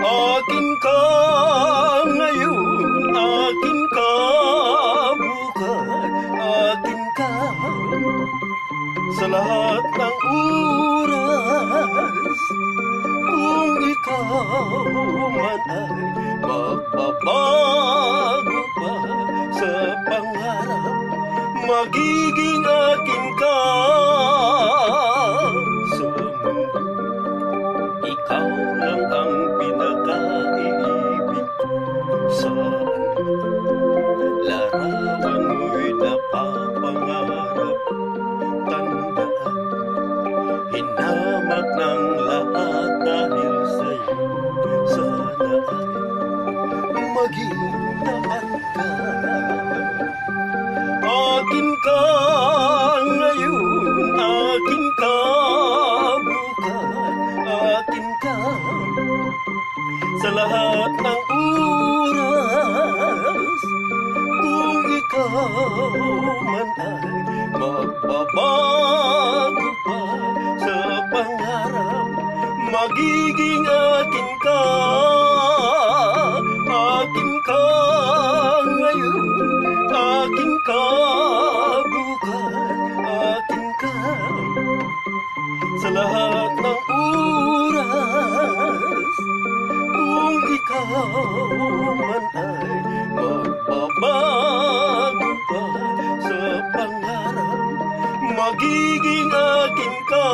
Akin ka ngayon, akin ka bukas, akin ka sa lahat ng oras. Kung ikaw man ay magbabago pa sa pangarap, magiging akin ka sa mundo. Ikaw lang ang pinaka-iibig ko. Saan larawan mo'y napapangarap. Tandaan, hinamak ng lahat dahil sa'yo. Sana ay maging tapat ka. Akin ka ngayon, akin ka bukas, akin ka sa lahat ng oras. Kung ikaw man ay magbabago pa sa pangarap, magiging akin ka. Akin ka ngayon, akin ka bukas, akin ka sa lahat ng oras. Kung ikaw man ay magbabago pa sa pangarap, magiging akin ka.